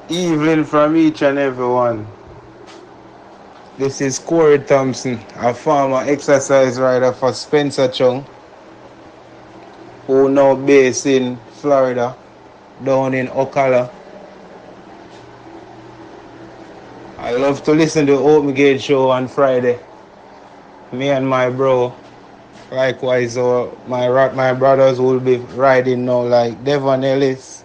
Evening from each and everyone. This is Corey Thompson, a former exercise rider for Spencer Chung, who now based in Florida, down in Ocala. I love to listen to the Open Gate show on Friday. Me and my bro, likewise, my brothers will be riding now, like Devon Ellis,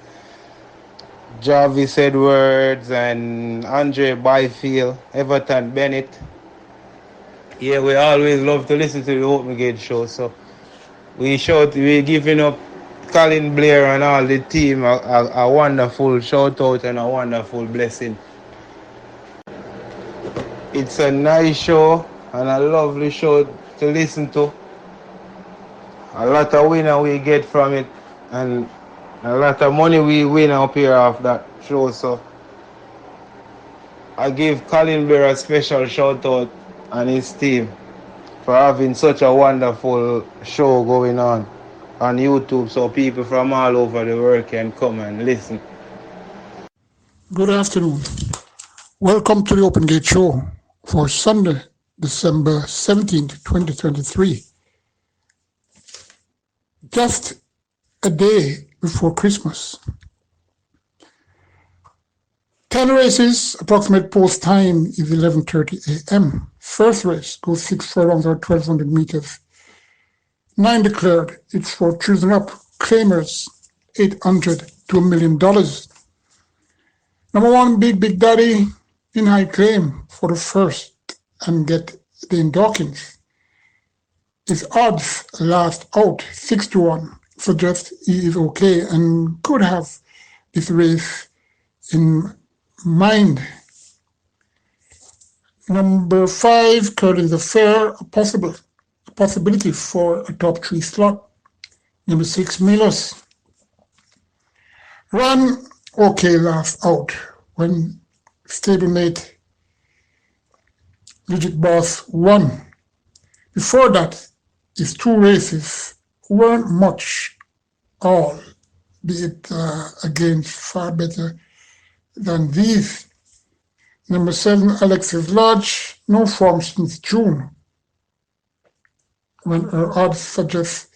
Jarvis Edwards, and Andre Byfield, Everton Bennett. Yeah, we always love to listen to the Open Gate show, so we're giving up Colin Blair and all the team a wonderful shout out and a wonderful blessing. It's a nice show and a lovely show to listen to. A lot of winner we get from it, and a lot of money we win up here off that show. So I give Colin Blair a special shout out and his team for having such a wonderful show going on YouTube, so people from all over the world can come and listen. Good afternoon. Welcome to the Open Gate Show for Sunday, December 17th, 2023. Just a day before Christmas. 10 races, approximate post time is 11:30 a.m. First race goes 6 furlongs or 1,200 meters. 9 declared, it's for choosing up claimers, $800 to $1 million. Number 1, Big Daddy in high claim for the first and get the Dawkins. His odds last out 6-1 suggest he is okay and could have this race in mind. Number 5, Curtis Affair, a possibility for a top 3 slot. Number 6, Milos. Ran okay last out when stablemate Legit Boss won. Before that, his 2 races weren't much all, be it against far better than these. Number 7, Alexis Lodge, no form since June, when her odds suggest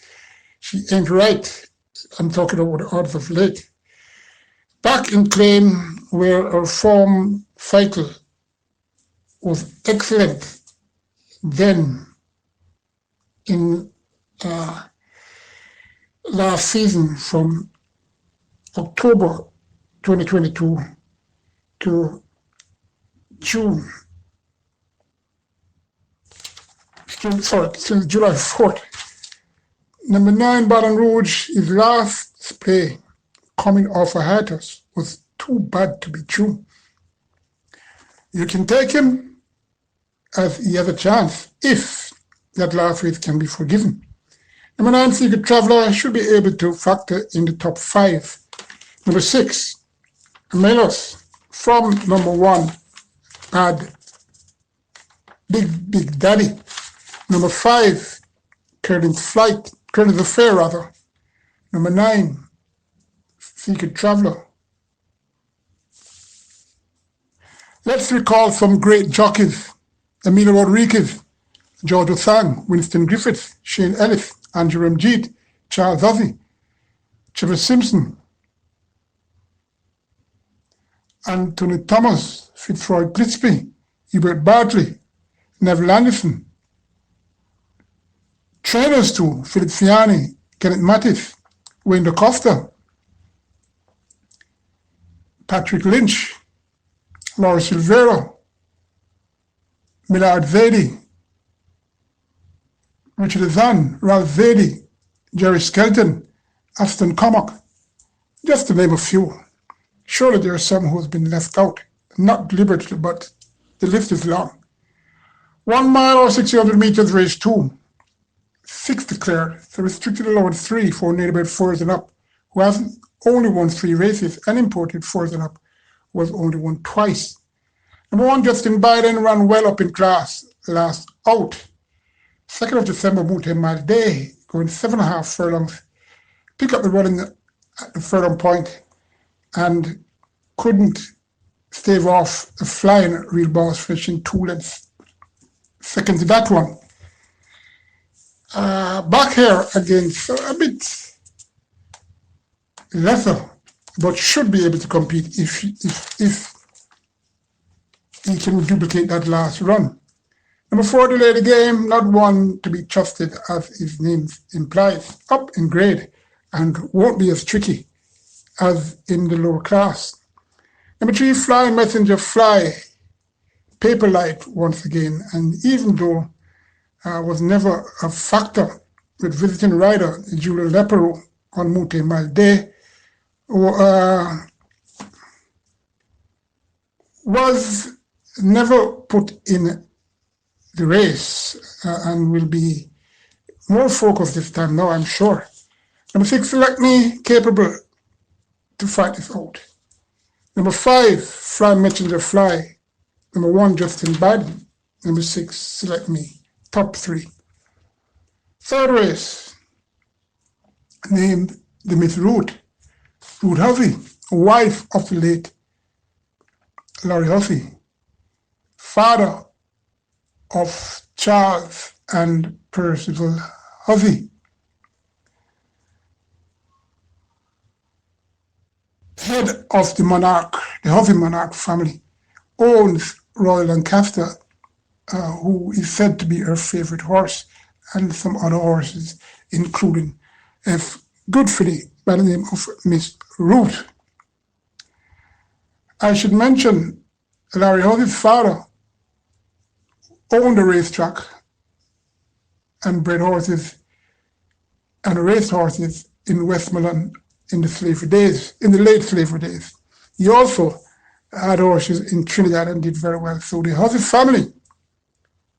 she ain't right. I'm talking about the odds of late. Back in claim where her form cycle was excellent then in last season from October 2022 to June. Since July 4th. Number 9, Baton Rouge, his last spray coming off a hiatus was too bad to be true. You can take him as he has a chance if that last race can be forgiven. Number 9, Secret Traveler should be able to factor in the top 5. Number 6, Melos from number 1, Bad Big Daddy. Number 5, Curtis Affair rather. Number 9, Secret Traveler. Let's recall some great jockeys: Emilio Rodriguez, George Osang, Winston Griffiths, Shane Ellis, Andrew Ramjeet, Charles Ozzie, Trevor Simpson, Anthony Thomas, Fitzroy Grigsby, Hubert Bartley, Neville Anderson. Trainers too: Philip Fiani, Kenneth Mattis, Wayne DaCosta, Patrick Lynch, Laura Silvero, Millard Zaidi, Richard Azan, Ralph Zaidi, Jerry Skelton, Aston Cormack, just to name a few. Surely there are some who have been left out, not deliberately, but the list is long. 1 mile or 600 meters race 2, 6 declared, so restricted allowance 3 for native 4s and up, who hasn't only won 3 races and imported 4s and up, was only won twice. Number 1, Justin Biden, ran well up in class last out. 2nd of December, multi-mile day, going 7.5 furlongs. Pick up the running at the furlong point and couldn't stave off a flying real boss, finishing 2 lengths second to that one. Back here again, so a bit lesser, but should be able to compete if he can duplicate that last run. Number 4, Delay the Game, not one to be trusted as his name implies, up in grade and won't be as tricky as in the lower class. Number 3, Fly Messenger Fly, Paper Light once again, and even though was never a factor with visiting rider Julia Lepero on multi-mile day, was never put in the race and will be more focused this time now, I'm sure. Number 6, Select Me, capable to fight this out. Number 5, Fly Messenger Fly. Number 1, Justin Biden. Number 6, Select Me. Top 3. Third race, named the Miss Ruth Hussey, wife of the late Larry Hussey, father of Charles and Percival Hussey. Head of the Hussey monarch family, owns Royal Lancaster, who is said to be her favorite horse, and some other horses, including a good filly by the name of Miss Ruth. I should mention Larry Hussey's father owned a racetrack and bred horses and raced horses in Westmoreland in the late slavery days. He also had horses in Trinidad and did very well. So the Hussey family,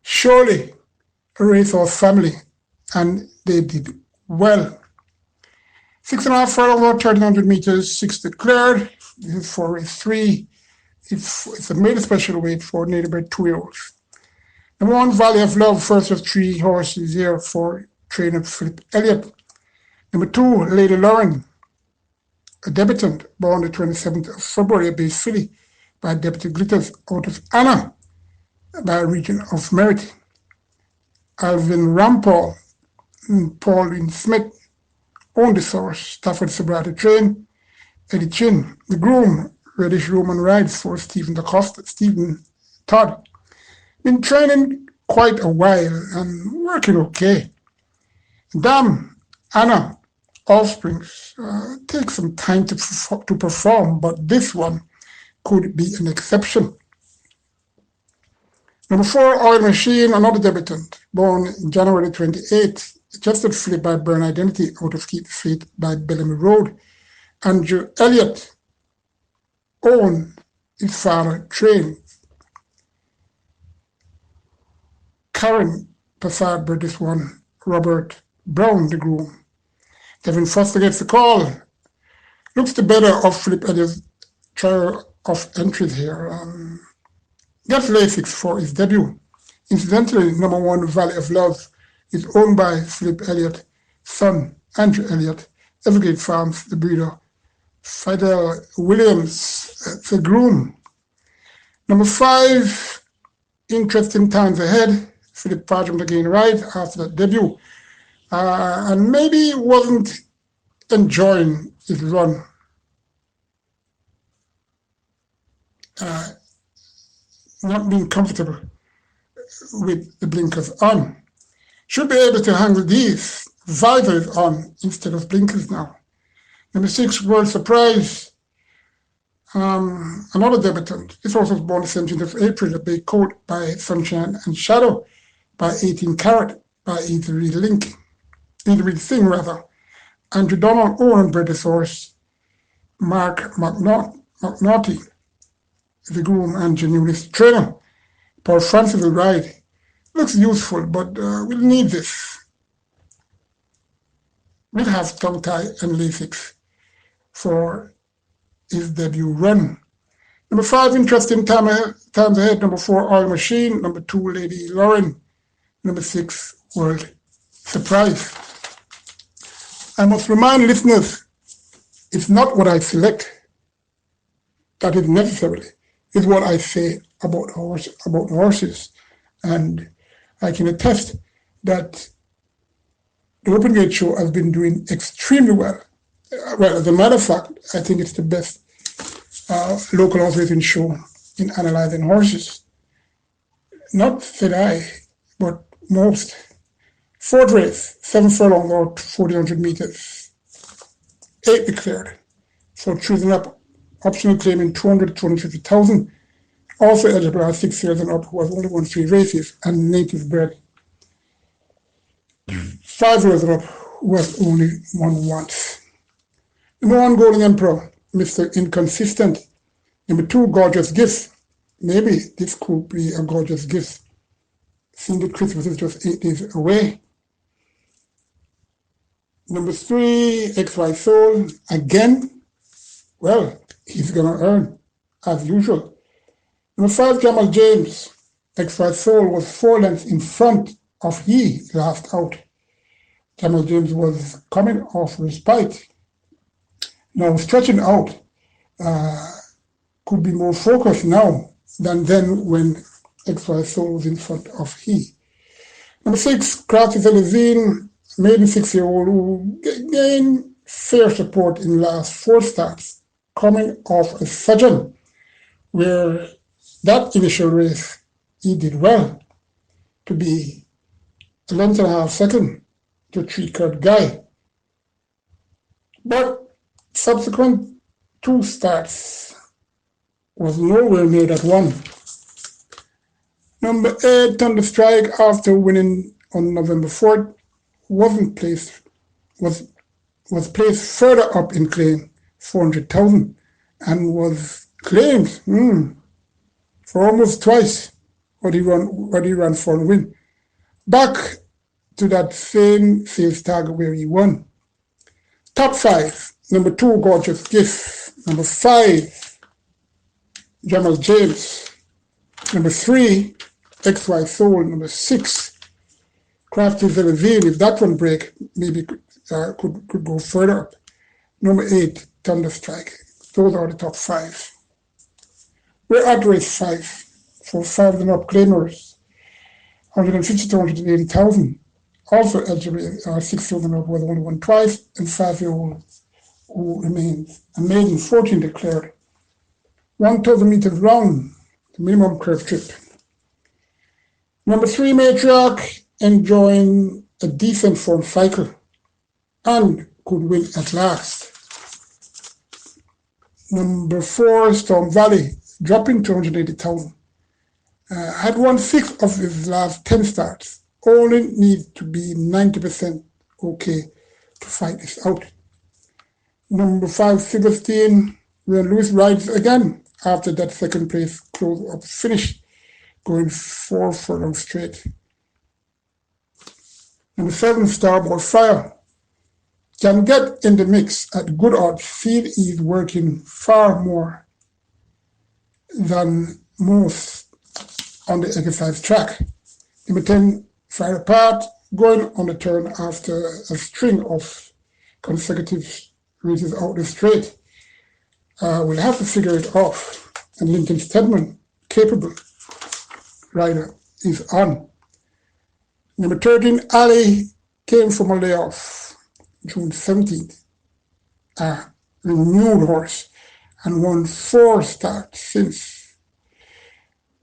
surely a racehorse family, and they did well. 6.5 furlongs, 1,300 meters, 6 declared. This is for race 3. It's a made special weight for native bred 2-year-olds. Number 1, Valley of Love, first of 3 horses here for trainer Philip Elliott. Number 2, Lady Lauren, a debutant born the 27th of February, a base filly by Deputy Glitters out of Anna by a region of Merit. Alvin Rampal and Pauline Smith owned the source, Stafford Sobriety Train. Eddie Chin, the groom, Reddish Roman rides for Stephen Todd. Been training quite a while and working okay. Dam, Anna, Offsprings, take some time to perform, but this one could be an exception. Number 4, Oil Machine, another debutant, born January 28th, adjusted filly by Burn Identity out of Keep Faith by Bellamy Road. Andrew Elliott owned his father train. Karen Passard bred this one. Robert Brown, the groom. Devin Foster gets the call. Looks the better of Philip Elliott's trial of entries here. Gets Lasix for his debut. Incidentally, number 1, Valley of Love, is owned by Philip Elliott's son, Andrew Elliott, Evergate Farms, the breeder. Fidel Williams, the groom. Number 5, Interesting Times Ahead. Philip Parchment again right after that debut. And maybe wasn't enjoying his run. Not being comfortable with the blinkers on. Should be able to handle these visors on instead of blinkers now. Number 6, World Surprise, another debutant. This horse was born the 17th of April, a big coat by Sunshine and Shadow, by 18 Carat, by Either Read Thing rather. Andrew Donald owned bred this horse. Mark McNaughty, the groom and genuinist trainer. Paul Francis will ride. Looks useful, but we'll need this. We'll have tongue tie and Lasix for his debut run. Number 5, Interesting Times Ahead. Number 4, Oil Machine. Number 2, Lady Lauren. Number 6, world surprise. I must remind listeners, it's not what I select that is necessarily, it's what I say about the horses. And I can attest that the Open Gate Show has been doing extremely well. Well, as a matter of fact, I think it's the best local horse racing show in analyzing horses. Not said I, but most. Fourth race, 7 furlongs or 1,400 meters, 8 declared. So choosing up, optional claiming 200 to 250,000. Also eligible are 6 years and up who has only won 3 races and native bred. 5 years and up who has only won once. Number 1, Golden Emperor, Mr. Inconsistent. Number 2, Gorgeous Gifts. Maybe this could be a gorgeous gift, seeing that Christmas is just 8 days away. Number 3, XY Soul. Again, well, he's going to earn, as usual. Number 5, Jamal James. XY Soul was 4 lengths in front of he last out. Jamal James was coming off respite. Now stretching out could be more focused now than then when XY Soul was in front of he. Number 6, Crafty Zelazine, maiden 6-year-old who gained fair support in the last 4 starts, coming off a Sudden, where that initial race he did well to be a length and a half second to 3-cut guy. But subsequent 2 starts was nowhere near that one. Number 8, Thunder Strike, after winning on November 4th, was placed further up in claim, 400,000, and was claimed for almost twice what he ran for and win. Back to that same sales target where he won. Top 5, number 2, Gorgeous Gift. Number 5, Jamal James. Number 3, XY Soul. Number 6, Crafty Zelazine. If that one break, maybe could go further up. Number 8, Thunder Strike. Those are the top 5. We're at race 5 for 5 and up claimers, 150 to 180,000. Also eligible are 6 years and up was only won twice, and 5-year-old who remains a maiden 14 declared. 1,000 meters long, the minimum curve trip. Number 3, Matriarch, enjoying a decent form cycle and could win at last. Number 4, Storm Valley, dropping to 180,000. Had won 6 of his last 10 starts. Only needs to be 90% okay to fight this out. Number 5, Silverstein, where Lewis rides again after that second place close-up finish, going 4 furlongs straight. Number 7, Starboard Fire, can get in the mix at good odds. Feel he's working far more than most on the exercise track. Number 10, Fire Apart, going on the turn after a string of consecutive races out the straight. We'll have to figure it off. And Lincoln Stedman, capable rider, is on. Number 13, Ali, came from a layoff June 17th. A renewed horse and won 4 starts since.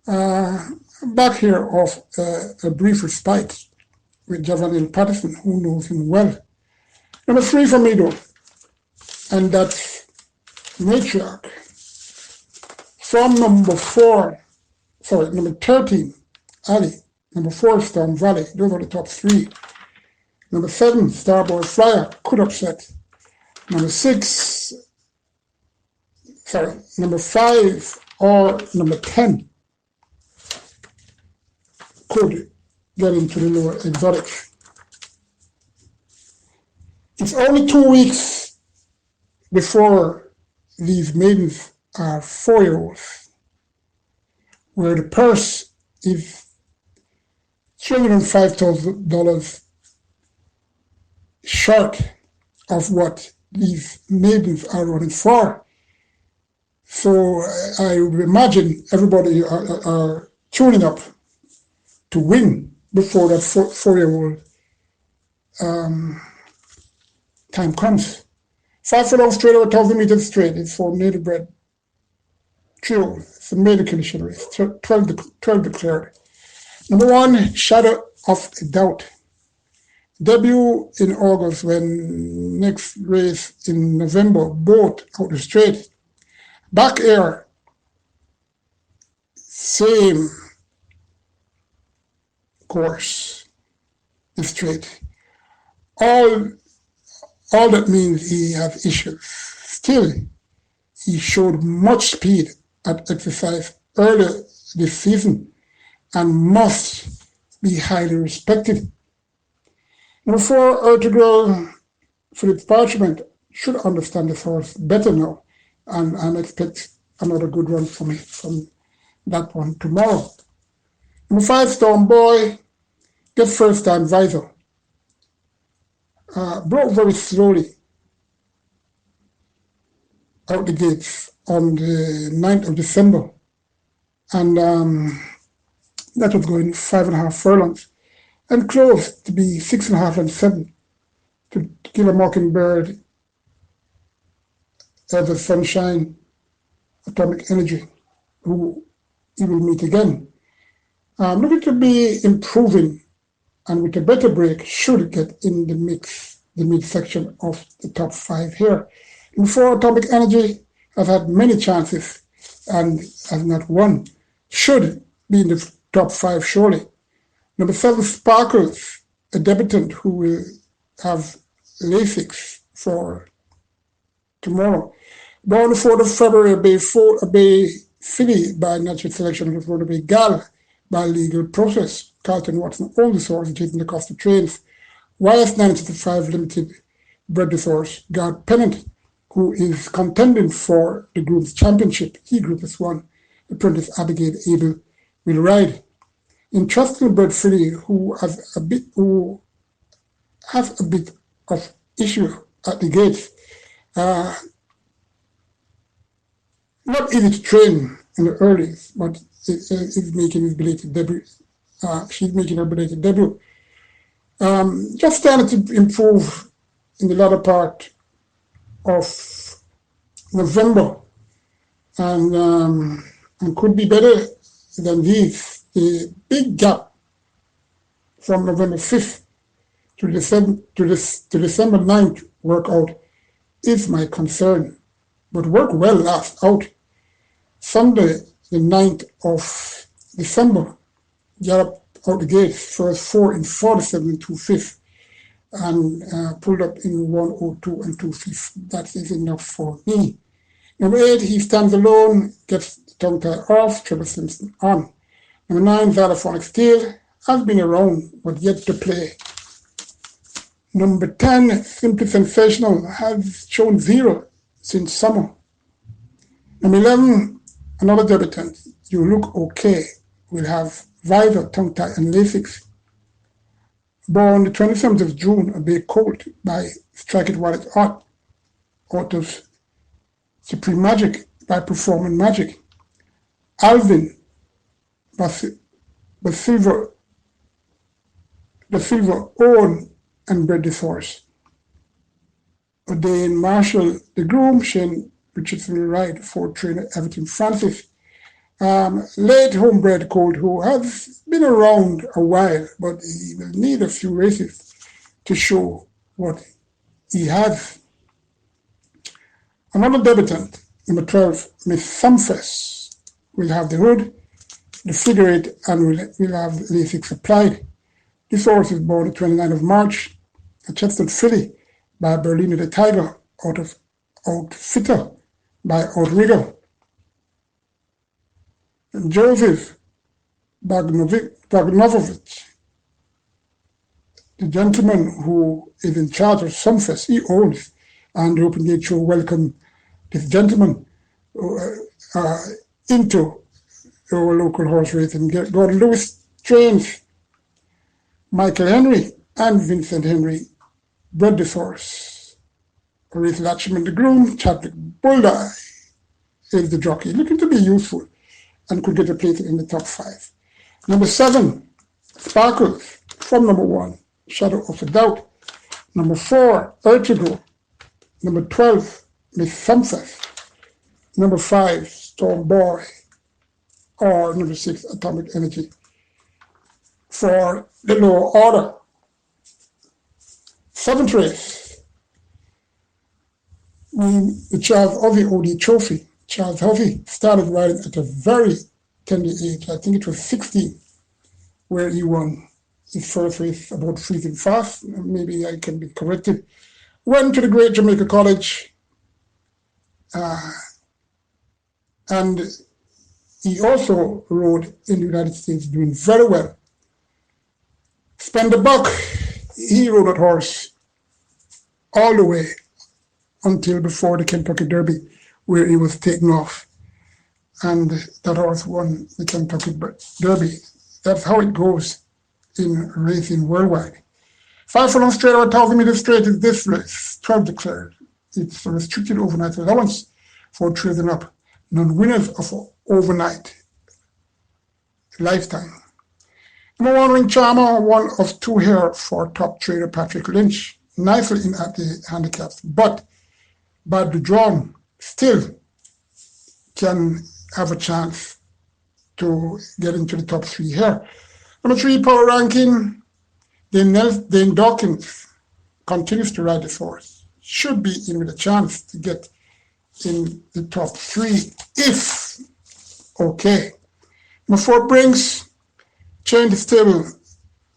Back here off a brief respite with Javanil Patterson, who knows him well. Number 3 for me though, and that's Matriarch. From number 13, Ali. Number 4, Storm Valley. Those are the top 3. Number 7, Starboard Flyer, could upset. Number 5 or number 10 could get into the lower exotics. It's only 2 weeks before these maidens are 4-year-olds, where the purse is $305,000 short of what these maidens are running for. So I would imagine everybody are tuning up to win before that four-year-old time comes. 5 furlongs straight over 1,000 meters straight. It's for native bred trio. It's a maiden condition race. 12 declared. Number 1, Shadow of Doubt. Debut in August, when next race in November, both out the straight. Back air, same course, the straight. All that means he has issues. Still, he showed much speed at exercise earlier this season and must be highly respected. Number 4, Ertugrul Philip Parchment should understand this horse better now and expect another good run from that one tomorrow. Number 5, Storm Boy, gets first time visor. Broke very slowly out the gates on the 9th of December, and that was going 5.5 furlongs, and close to be 6.5 and 7 to Killer Mockingbird, Ever Sunshine, Atomic Energy, who he will meet again. Looking to be improving, and with a better break, should get in the midsection of the top 5 here. Before, Atomic Energy has had many chances and has not won. Should be in the top 5 surely. Number 7, Sparkles, a debutant who will have LASIX for tomorrow. Born the 4th of February, a Bay City by natural selection, and the 4th of Bay Gal by legal process. Carlton Watson owned the horse, Jason Acosta trains. YS955 Limited bred the horse. Guard Pennant, who is contending for the groom's championship. He Group S1. Apprentice Abigail Abel will ride. Interesting bred filly who has a bit of issue at the gates. Not easy to train in the earlies, but is making his belated debut. She's making her belated debut. Just started to improve in the latter part of November, and could be better than these. The big gap from November 5th to December 9th workout is my concern, but worked well last out. Sunday, the 9th of December, got out the gate, first 4 in 47 and 2/5, and pulled up in 102 and 2/5. That is enough for me. Number 8, he stands alone, gets the tongue tie off, Trevor Simpson on. Number 9, Xylophonic Steel, has been around, but yet to play. Number 10, Simply Sensational, has shown 0 since summer. Number 11, another debutant, You Look Okay, will have visor, tongue tie, and LASIX. Born the 27th of June, a Bay Colt by Strike It While It's Hot, out of Supreme Magic by Performing Magic. Alvin, the silver owned and bred this horse. Ordained Marshall, the groom, Shane Richardson will ride for trainer Everton Francis. Late homebred colt who has been around a while, but he will need a few races to show what he has. Another debutant, number 12, Miss Sumfess, will have the hood, the figure 8, and will have LASIX applied. This horse is born the 29th of March, a Chepstow filly by Berliner the Tiger, out of Outfitter by Outrigger. Joseph Bagnovovich, the gentleman who is in charge of Sunfest, he owns, and the Open Gate Show welcome this gentleman into our local horse racing. Gordon Lewis trains Michael Henry and Vincent Henry bred this horse. Reese Latchman, the groom. Chadwick Bulleye is the jockey, looking to be useful and could get a place in the top 5. Number 7, Sparkles from number 1, Shadow of a Doubt. Number 4, Ertigo. Number 12, Miss Sumpseth. Number 5, Storm Boy. Or number 6, Atomic Energy. For the lower order, 7th race, the Charles Hovey OD Trophy. Charles Hovey started riding at a very tender age. I think it was 16, where he won his first race about freezing fast. Maybe I can be corrected. Went to the Great Jamaica College, and he also rode in the United States, doing very well. Spend the buck, he rode that horse all the way until before the Kentucky Derby, where he was taken off. And that horse won the Kentucky Derby. That's how it goes in racing worldwide. 5 furlongs straight or 1,000 meters straight is this race, 12 declared. It's a restricted overnight allowance for trading up. Non-winners of overnight lifetime. Number 1, Ring Charmer, 1 of 2 here for top trader Patrick Lynch. Nicely in at the handicaps, but badly drawn, still can have a chance to get into the top 3 here. Number 3, Power Ranking. Dane Dawkins continues to ride this horse. Should be in with a chance to get in the top 3 if okay. Number 4, Brinks. Change the stable,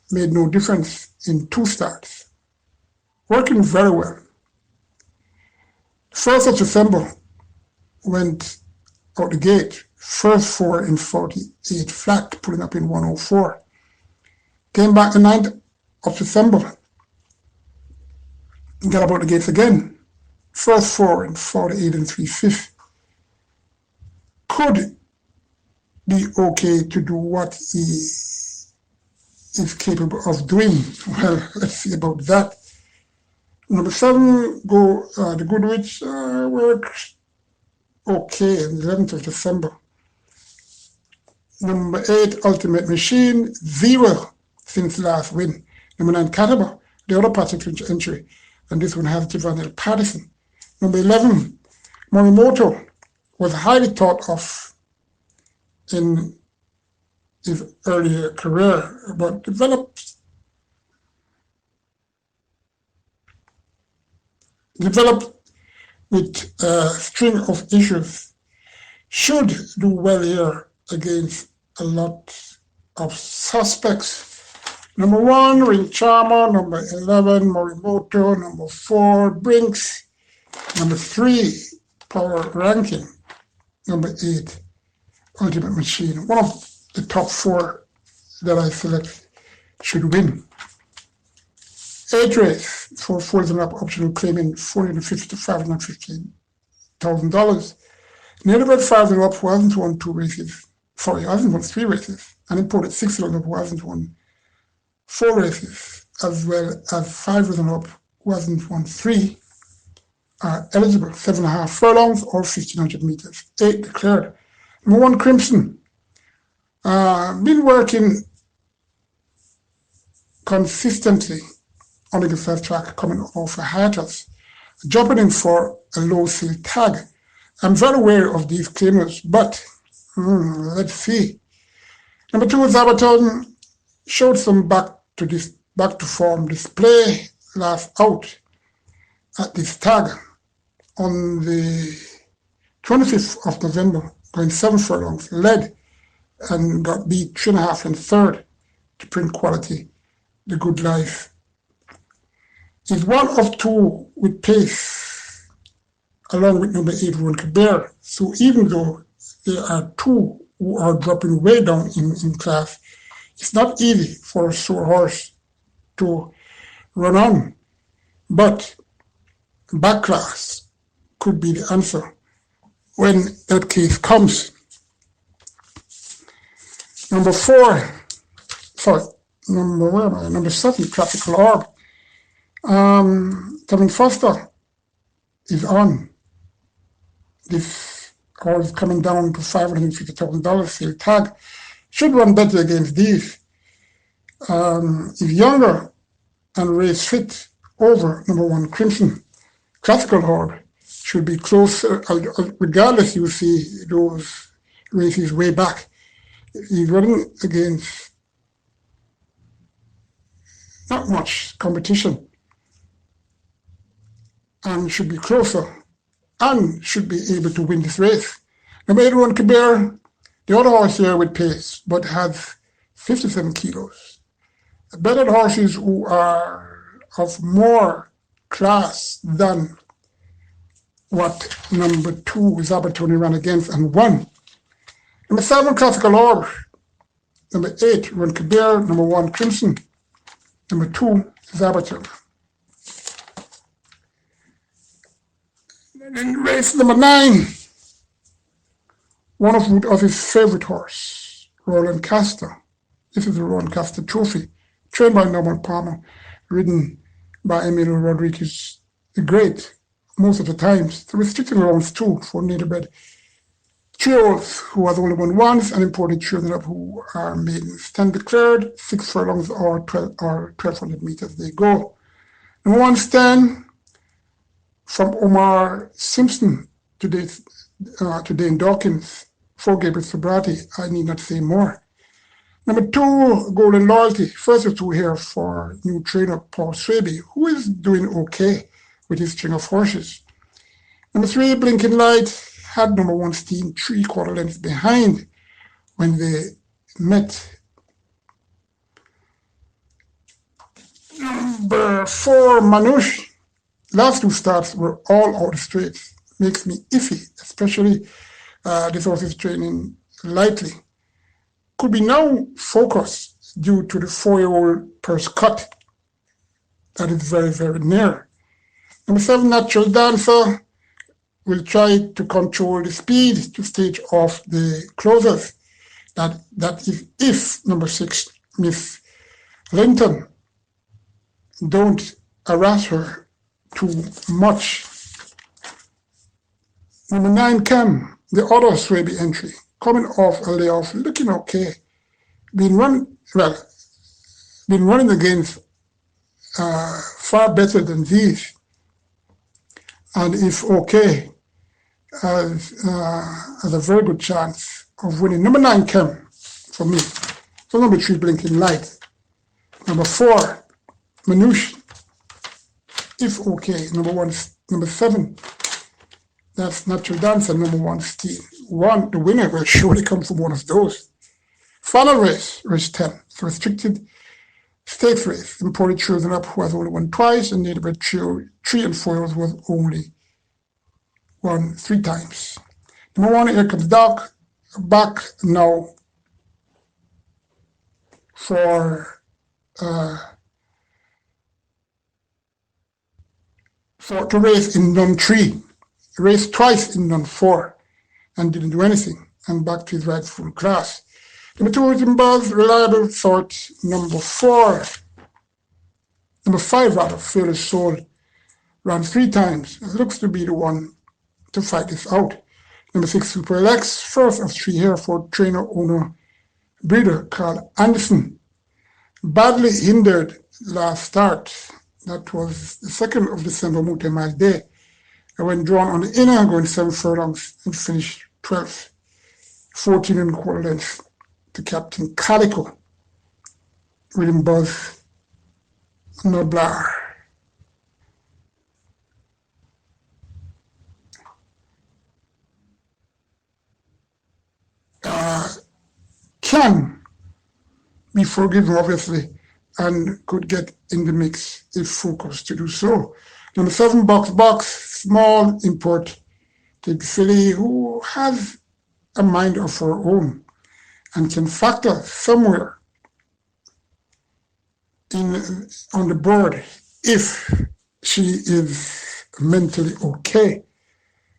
made no difference in 2 starts. Working very well. 1st of December went out the gate. First 4 in 48 flat, pulling up in 104. Came back the 9th of December. Got about the gates again. First 4 in 48 and 3/5. Could be okay to do what he is capable of doing. Well, let's see about that. Number 7, the Goodrich worked okay on the 11th of December. Number 8, Ultimate Machine, 0 since last win. Number 9, Cataba, the other Patrick Lynch entry, and this one has Javonel Patterson. Number 11, Morimoto, was highly thought of in his earlier career, but developed with a string of issues. Should do well here against a lot of suspects. Number 1, Ring Charmer. Number 11, Morimoto. Number 4, Brinks. Number 3, Power Ranking. Number 8, Ultimate Machine. One of the top 4 that I select should win. 8th race for fours and up optional claiming $450,000 to $515,000. Native 5 and up who hasn't won 2 races. Sorry, hasn't won 3 races. And imported 6 and up who hasn't won 4 races, as well as 5 and up who hasn't won 3 are eligible. 7.5 furlongs or 1,500 meters. 8 declared. Number 1, Crimson. Been working consistently on the first track, coming off a hiatus, jumping in for a low seal tag. I'm very aware of these claimers, but let's see. Number 2, Zabaton showed some back to form display last out at this tag on the 25th of November, going 7 furlongs, led and got beat 3.5 and 3rd to Print Quality, The Good Life. He's 1 of 2 with pace, along with number 8, Ron Bear. So even though there are 2 who are dropping way down in class, it's not easy for a sore horse to run on. But back class could be the answer when that case comes. Number Number 7, Classical Orb. Kevin Foster is on. This horse is coming down to $550,000 sale tag. Should run better against these. Is younger and race fit over number 1, Crimson. Classical Orb should be closer, regardless. You see those races way back. He's running against not much competition and should be closer and should be able to win this race. Number 8, Ron Kabir, the other horse here with pace, but has 57 kilos. Better horses who are of more class than what number 2, Zabatoni, ran against and won. Number 7, Classical Orb. Number 8, Ron Kabir. Number 1, Crimson. Number 2, Zabaton. And in race number 9, one of his favorite horse, Roland Castor. This is the Roland Castor Trophy, trained by Norman Palmer, ridden by Emilio Rodriguez the Great. Most of the times, the restricted rounds too for native-bred trios who has only won once and imported children up who are maidens. 10 declared, 6 furlongs or 1,200 meters they go. Number 1, Stan from Omar Simpson today in Dawkins, 4 Gabriel Sobrati. I need not say more. Number 2, Golden Loyalty. First of 2 here for new trainer Paul Swaby, who is doing okay with his string of horses. Number 3, Blinking Light, had number 1 Steen 3/4 lengths behind when they met. Number 4, Manouche. Last 2 starts were all out of straights. Makes me iffy, especially this horse is training lightly. Could be now focused due to the 4-year-old purse cut that is very, very near. Number 7, Natural Dancer, will try to control the speed to stage off the closers. That is if number 6, Miss Linton, don't harass her too much. Number 9, Cam, the other Swaby entry, coming off a layoff, looking okay. Been running against far better than these. And if okay, has a very good chance of winning. Number 9, Cam, for me. So number 3, Blinking Light. Number 4, Manouche, if okay. Number 7, that's Natural Dancer. Number 1, Steel. The winner will surely come from one of those. Final race, race 10. It's a restricted stakes race. Imported children up who has only won twice, and native-bred trio 3 and 4 years was only won 3 times. Number 1, here comes Doc, back now for to race in Nun 3. Raced twice in Nun 4 and didn't do anything, and back to his rightful class. Number 2, Rhythm Buzz, reliable sort. Number 5 rather, Fearless Soul, ran 3 times. It looks to be the one to fight this out. Number 6, Super Alex, first of 3 here for trainer, owner, breeder Carl Anderson. Badly hindered last start. That was the 2nd of December, multi-mile day. I went drawn on the inner, going 7 furlongs and finished 12th, 14 and a quarter lengths to Captain Calico. William Buzz, Noblar. Can be forgiven, obviously, and could get in the mix if focused to do so. Number 7, Box, small import, Tig Silly, who has a mind of her own and can factor somewhere on the board if she is mentally okay.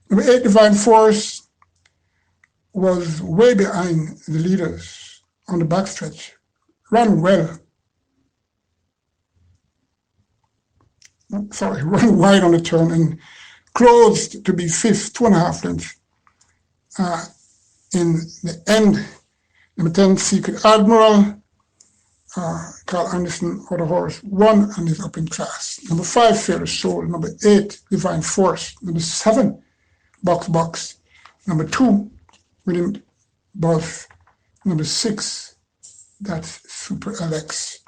Number 8, Divine Force, was way behind the leaders on the backstretch. Ran well, sorry, run wide on the turn and closed to be fifth, 2.5 lengths. In the end, number 10, Secret Admiral, Carl Anderson, other horse, won and is up in class. Number 5, Fearless Soul. Number 8, Divine Force. Number 7, Box. Number 2, William Buzz. Number 6, that's Super LX.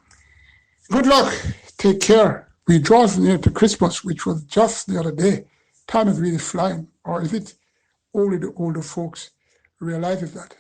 Good luck. Take care. We draw near to Christmas, which was just the other day. Time is really flying. Or is it only the older folks realize that?